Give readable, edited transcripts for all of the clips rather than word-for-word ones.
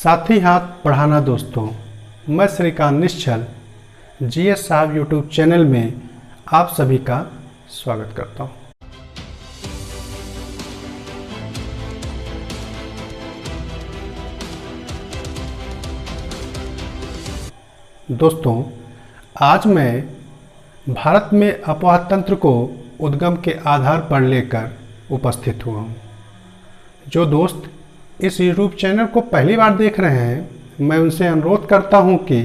साथ ही हाथ बढ़ाना। दोस्तों, मैं श्रीकांत निश्चल जीएस साहब यूट्यूब चैनल में आप सभी का स्वागत करता हूं। दोस्तों, आज मैं भारत में अफवाह तंत्र को उद्गम के आधार पर लेकर उपस्थित हुआ हूं। जो दोस्त इस यूट्यूब चैनल को पहली बार देख रहे हैं, मैं उनसे अनुरोध करता हूं कि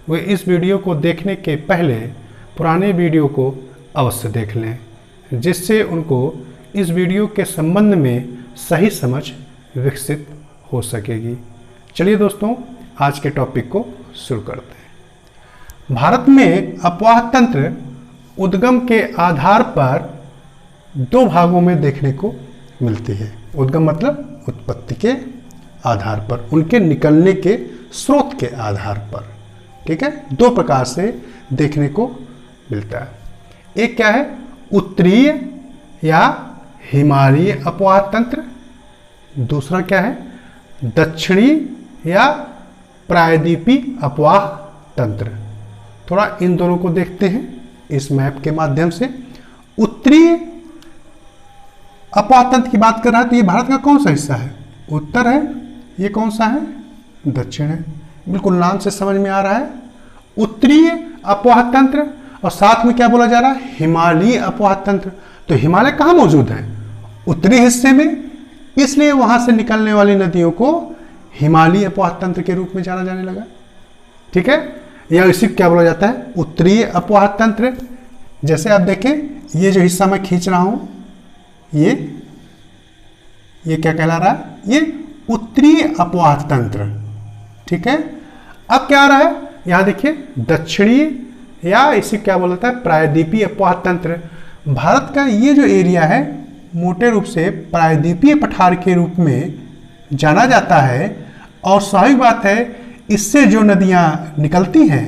वे इस वीडियो को देखने के पहले पुराने वीडियो को अवश्य देख लें, जिससे उनको इस वीडियो के संबंध में सही समझ विकसित हो सकेगी। चलिए दोस्तों, आज के टॉपिक को शुरू करते हैं। भारत में अफवाह तंत्र उद्गम के आधार पर दो भागों में देखने को मिलती है। उद्गम मतलब उत्पत्ति के आधार पर, उनके निकलने के स्रोत के आधार पर। ठीक है, दो प्रकार से देखने को मिलता है। एक क्या है, उत्तरीय या हिमालयी अफवाह तंत्र। दूसरा क्या है, दक्षिणी या प्रायद्वीपीय अफवाह तंत्र। थोड़ा इन दोनों को देखते हैं इस मैप के माध्यम से। उत्तरीय अफवाह तंत्र की बात कर रहा है तो ये भारत का कौन सा हिस्सा है? उत्तर है। ये कौन सा है? दक्षिण है। बिल्कुल नाम से समझ में आ रहा है, उत्तरीय अफवाह तंत्र। और साथ में क्या बोला जा रहा है? हिमालयी अफवाह तंत्र। तो हिमालय कहाँ मौजूद है? उत्तरी हिस्से में, इसलिए वहां से निकलने वाली नदियों को हिमालयी अफवाह तंत्र के रूप में जाना जाने लगा। ठीक है, या इसी क्या बोला जाता है? उत्तरीय अफवाह तंत्र। जैसे आप देखें, ये जो हिस्सा मैं खींच रहा हूं, ये क्या कहला रहा है? ये उत्तरीय अफवाह तंत्र। ठीक है, अब क्या आ रहा है? यहां देखिए, दक्षिणी या इसे क्या बोलता है? प्रायद्वीपीय अफवाह तंत्र। भारत का ये जो एरिया है मोटे रूप से प्रायद्वीपीय पठार के रूप में जाना जाता है। और स्वाभाविक बात है, इससे जो नदियां निकलती हैं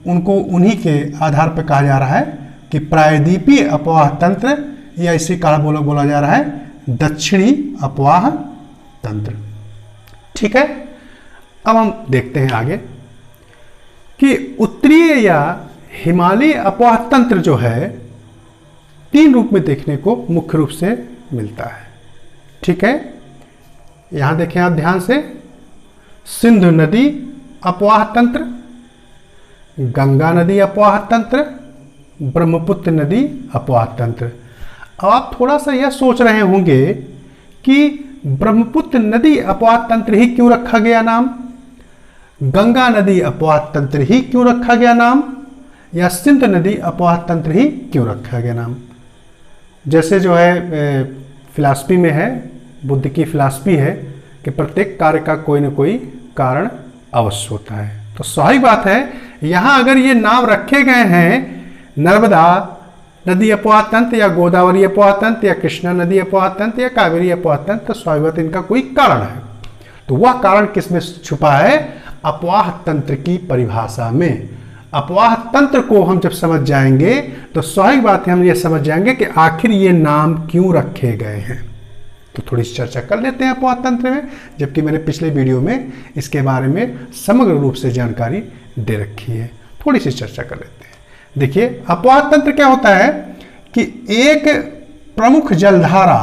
उनको उन्हीं के आधार पर कहा जा रहा है कि प्रायद्वीपीय अफवाह तंत्र, या इसी कारण बोला जा रहा है दक्षिणी अफवाह तंत्र। ठीक है, अब हम देखते हैं आगे कि उत्तरीय या हिमालयी अफवाह तंत्र जो है तीन रूप में देखने को मुख्य रूप से मिलता है। ठीक है, यहां देखें आप ध्यान से, सिंधु नदी अफवाह तंत्र, गंगा नदी अफवाह तंत्र, ब्रह्मपुत्र नदी अफवाह तंत्र। अब आप थोड़ा सा यह सोच रहे होंगे कि ब्रह्मपुत्र नदी अफवाह तंत्र ही क्यों रखा गया नाम, गंगा नदी अफवाह तंत्र ही क्यों रखा गया नाम, या सिंधु नदी अफवाह तंत्र ही क्यों रखा गया नाम। जैसे जो है फिलॉसफी में है, बुद्ध की फिलॉसफी है कि प्रत्येक कार्य का कोई न कोई कारण अवश्य होता है। तो स्वाभाविक बात है, यहां अगर ये नाम रखे गए हैं नर्मदा नदी अफवाह तंत्र, या गोदावरी अफवाह तंत्र, या कृष्णा नदी अफवाह तंत्र, या कावेरी अफवाह तंत्र, तो स्वाभाविक इनका कोई कारण है। तो वह कारण किसमें छुपा है? अफवाह तंत्र की परिभाषा में। अफवाह तंत्र को हम जब समझ जाएंगे तो स्वाभाविक बात है, हम ये समझ जाएंगे कि आखिर ये नाम क्यों रखे गए हैं। तो थोड़ी सी चर्चा कर लेते हैं अफवाह तंत्र में, जबकि मैंने पिछले वीडियो में इसके बारे में समग्र रूप से जानकारी दे रखी है। थोड़ी सी चर्चा कर लेते हैं। देखिए, अफवाह तंत्र क्या होता है कि एक प्रमुख जलधारा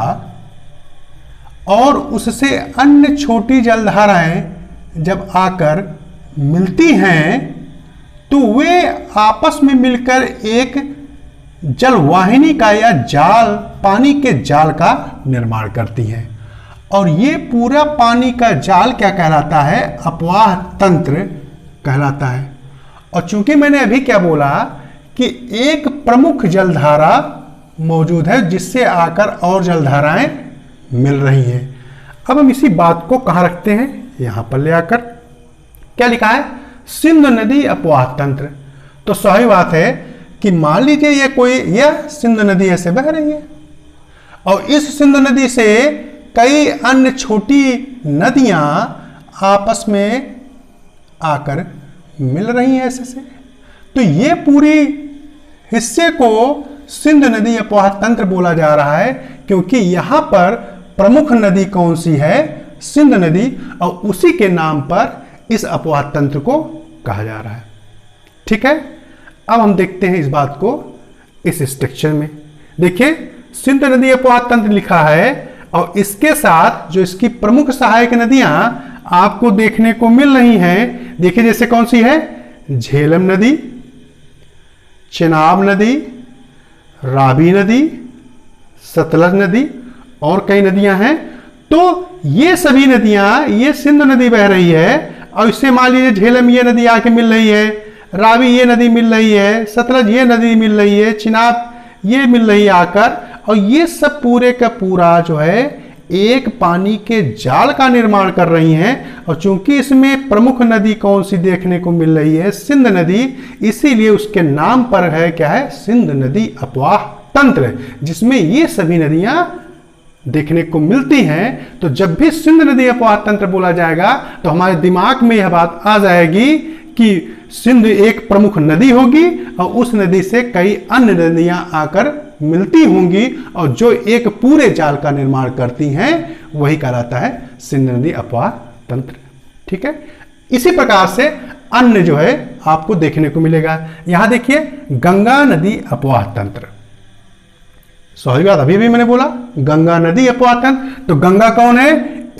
और उससे अन्य छोटी जलधाराएं जब आकर मिलती हैं तो वे आपस में मिलकर एक जलवाहिनी का या जाल, पानी के जाल का निर्माण करती हैं। और ये पूरा पानी का जाल क्या कहलाता है? अफवाह तंत्र कहलाता है। और चूंकि मैंने अभी क्या बोला कि एक प्रमुख जलधारा मौजूद है जिससे आकर और जलधाराएं मिल रही हैं। अब हम इसी बात को कहां रखते हैं? यहां पर ले आकर क्या लिखा है? सिंधु नदी अफवाह तंत्र। तो स्वाभाविक बात है कि मान लीजिए यह सिंधु नदी ऐसे बह रही है और इस सिंधु नदी से कई अन्य छोटी नदियां आपस में आकर मिल रही हैं ऐसे से। तो ये पूरी हिस्से को सिंधु नदी अफवाह तंत्र बोला जा रहा है, क्योंकि यहां पर प्रमुख नदी कौन सी है? सिंधु नदी, और उसी के नाम पर इस अपवाह तंत्र को कहा जा रहा है। ठीक है, अब हम देखते हैं इस बात को इस स्ट्रक्चर में। देखिए सिंधु नदी अपवाह तंत्र लिखा है और इसके साथ जो इसकी प्रमुख सहायक नदियां आपको देखने को मिल रही हैं, देखिए जैसे कौन सी है, झेलम नदी, चेनाब नदी, रावी नदी, सतलज नदी और कई नदियां हैं। तो ये सभी नदियां, ये सिंधु नदी बह रही है और इससे मान लीजिए झेलम ये नदी आके मिल रही है, रावी ये नदी मिल रही है, सतलज ये नदी मिल रही है, चिनाब ये मिल रही है आकर, और ये सब पूरे का पूरा जो है एक पानी के जाल का निर्माण कर रही हैं। और चूंकि इसमें प्रमुख नदी कौन सी देखने को मिल रही है, सिंध नदी, इसीलिए उसके नाम पर है क्या है, सिंध नदी अपवाह तंत्र, जिसमें ये सभी नदियां देखने को मिलती हैं। तो जब भी सिंध नदी अपवाह तंत्र बोला जाएगा तो हमारे दिमाग में यह बात आ जाएगी कि सिंध एक प्रमुख नदी होगी और उस नदी से कई अन्य नदियां आकर मिलती होंगी और जो एक पूरे जाल का निर्माण करती हैं, वही कहलाता है सिंध नदी अपवाह तंत्र। ठीक है, इसी प्रकार से अन्य जो है आपको देखने को मिलेगा। यहां देखिए गंगा नदी अपवाह तंत्र, स्वाभाविक बात अभी भी मैंने बोला गंगा नदी अपवाह तंत्र। तो गंगा कौन है,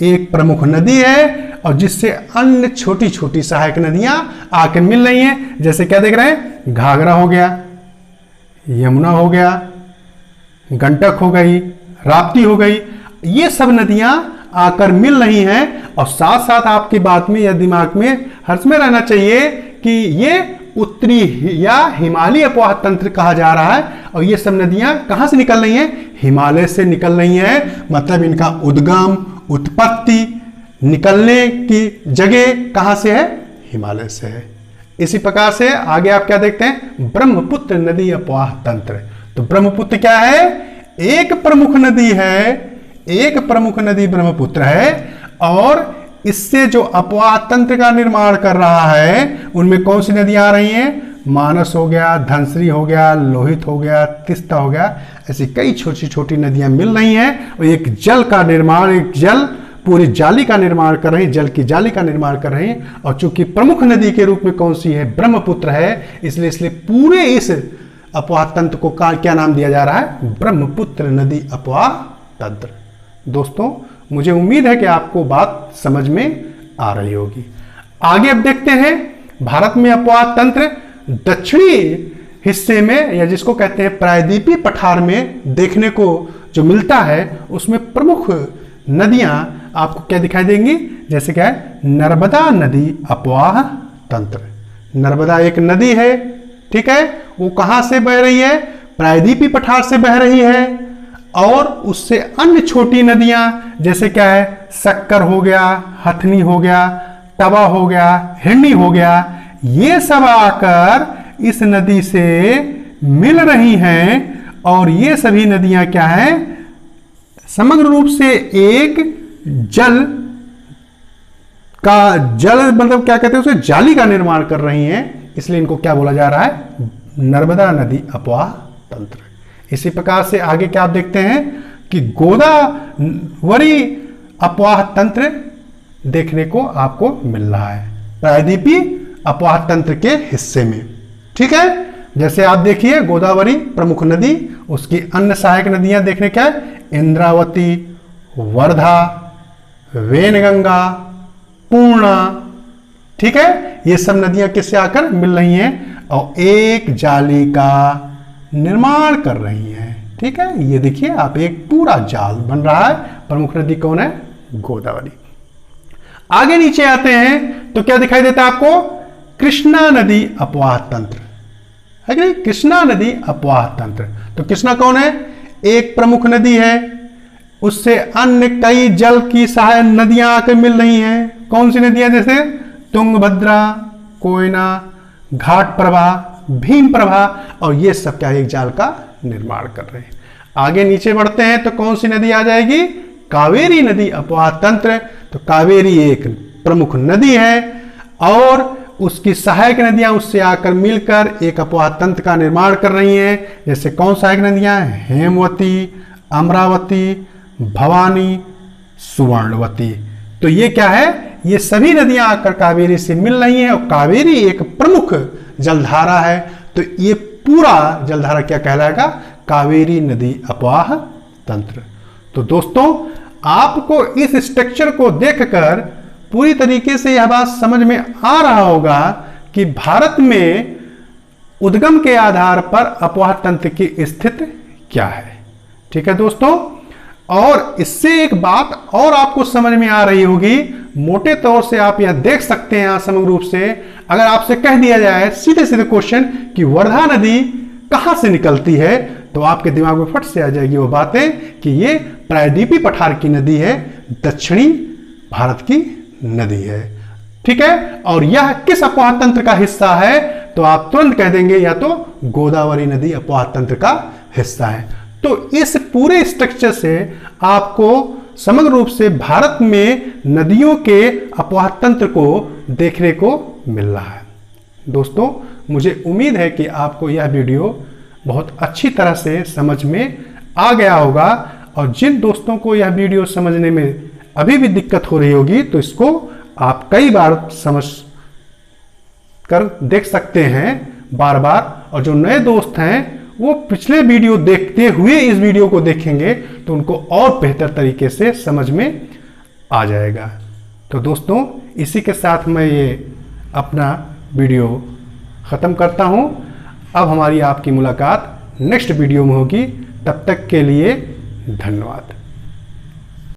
एक प्रमुख नदी है और जिससे अन्य छोटी छोटी सहायक नदियां आकर मिल रही हैं। जैसे क्या देख रहे हैं, घाघरा हो गया, यमुना हो गया, गंडक हो गई, राप्ती हो गई, ये सब नदियां आकर मिल रही हैं। और साथ साथ आपकी बात में या दिमाग में हर्ष में रहना चाहिए कि ये उत्तरी या हिमालय अपवाह तंत्र कहा जा रहा है और ये सब नदियां कहां से निकल रही हैं, हिमालय से निकल रही हैं। मतलब इनका उद्गम, उत्पत्ति, निकलने की जगह कहां से है, हिमालय से है। इसी प्रकार से आगे आप क्या देखते हैं, ब्रह्मपुत्र नदी अपवाह तंत्र। तो ब्रह्मपुत्र क्या है, एक प्रमुख नदी है, एक प्रमुख नदी ब्रह्मपुत्र है और इससे जो अपवाह तंत्र का निर्माण कर रहा है उनमें कौन सी नदियां आ रही हैं, मानस हो गया, धनश्री हो गया, लोहित हो गया, तिस्ता हो गया, ऐसी कई छोटी छोटी नदियां मिल रही हैं और एक जल का निर्माण, एक जल पूरी जाली का निर्माण कर रही है, जल की जाली का निर्माण कर रही है। और चूंकि प्रमुख नदी के रूप में कौन सी है, ब्रह्मपुत्र है, इसलिए पूरे इस अपवाह तंत्र को क्या नाम दिया जा रहा है, ब्रह्मपुत्र नदी अपवाह तंत्र। दोस्तों मुझे उम्मीद है कि आपको बात समझ में आ रही होगी। आगे अब देखते हैं भारत में अपवाह तंत्र दक्षिणी हिस्से में या जिसको कहते हैं प्रायद्वीपीय पठार में देखने को जो मिलता है, उसमें प्रमुख नदियां आपको क्या दिखाई देंगी, जैसे क्या है, नर्मदा नदी अपवाह तंत्र। नर्मदा एक नदी है, ठीक है, वो कहां से बह रही है, प्रायद्वीपीय पठार से बह रही है और उससे अन्य छोटी नदियां जैसे क्या है, शक्कर हो गया, हथनी हो गया, टबा हो गया, हिंडी हो गया, ये सब आकर इस नदी से मिल रही हैं और ये सभी नदियां क्या है, समग्र रूप से एक जल मतलब क्या कहते हैं उसे, जाली का निर्माण कर रही हैं, इसलिए इनको क्या बोला जा रहा है, नर्मदा नदी अपवाह तंत्र। इसी प्रकार से आगे क्या आप देखते हैं कि गोदावरी अपवाह तंत्र देखने को आपको मिल रहा है प्रायद्वीपीय अपवाह तंत्र के हिस्से में। ठीक है, जैसे आप देखिए गोदावरी प्रमुख नदी, उसकी अन्य सहायक नदियां देखने क्या है, इंद्रावती, वर्धा, वेनगंगा, पूर्णा। ठीक है, ये सब नदियां किससे आकर मिल रही हैं और एक जाली का निर्माण कर रही हैं। ठीक है, ये देखिए आप, एक पूरा जाल बन रहा है। प्रमुख नदी कौन है, गोदावरी। आगे नीचे आते हैं तो क्या दिखाई देता है आपको, कृष्णा नदी अपवाह तंत्र है कि कृष्णा नदी अपवाह तंत्र। तो कृष्णा कौन है, एक प्रमुख नदी है, उससे अन्य कई जल की सहायक नदियां आकर मिल रही हैं। कौन सी नदियां, जैसे तुंगभद्रा, कोयना, घाट प्रभा, भीम प्रभा, और ये सब क्या एक जाल का निर्माण कर रहे हैं। आगे नीचे बढ़ते हैं तो कौन सी नदी आ जाएगी, कावेरी नदी अपवाह तंत्र। तो कावेरी एक प्रमुख नदी है और उसकी सहायक नदियां उससे आकर मिलकर एक अपवाह तंत्र का निर्माण कर रही हैं। जैसे कौन सहायक नदियां, हेमवती, अमरावती, भवानी, सुवर्णवती। तो ये क्या है, ये सभी नदियां आकर कावेरी से मिल रही हैं और कावेरी एक प्रमुख जलधारा है। तो ये पूरा जलधारा क्या कहलाएगा? कावेरी नदी अपवाह तंत्र। तो दोस्तों, आपको इस स्ट्रक्चर को देखकर पूरी तरीके से यह बात समझ में आ रहा होगा कि भारत में उद्गम के आधार पर अपवाह तंत्र की स्थिति क्या है। ठीक है दोस्तों, और इससे एक बात और आपको समझ में आ रही होगी, मोटे तौर से आप यह देख सकते हैं यहां समग्र रूप से, अगर आपसे कह दिया जाए सीधे सीधे क्वेश्चन कि वर्धा नदी कहां से निकलती है, तो आपके दिमाग में फट से आ जाएगी वो बातें कि ये प्रायद्वीपीय पठार की नदी है, दक्षिणी भारत की नदी है। ठीक है, और यह किस अपवाह तंत्र का हिस्सा है? तो आप तुरंत कह देंगे या तो गोदावरी नदी अपवाह तंत्र का हिस्सा है। तो इस पूरे स्ट्रक्चर से आपको समग्र रूप से भारत में नदियों के अपवाह तंत्र को देखने को मिल रहा है। दोस्तों, मुझे उम्मीद है कि आपको यह वीडियो बहुत अच्छी तरह से समझ में आ गया होगा, और जिन दोस्तों को यह वीडियो समझने में अभी भी दिक्कत हो रही होगी तो इसको आप कई बार समझ कर देख सकते हैं बार बार, और जो नए दोस्त हैं वो पिछले वीडियो देखते हुए इस वीडियो को देखेंगे तो उनको और बेहतर तरीके से समझ में आ जाएगा। तो दोस्तों, इसी के साथ मैं ये अपना वीडियो ख़त्म करता हूँ। अब हमारी आपकी मुलाकात नेक्स्ट वीडियो में होगी। तब तक के लिए धन्यवाद।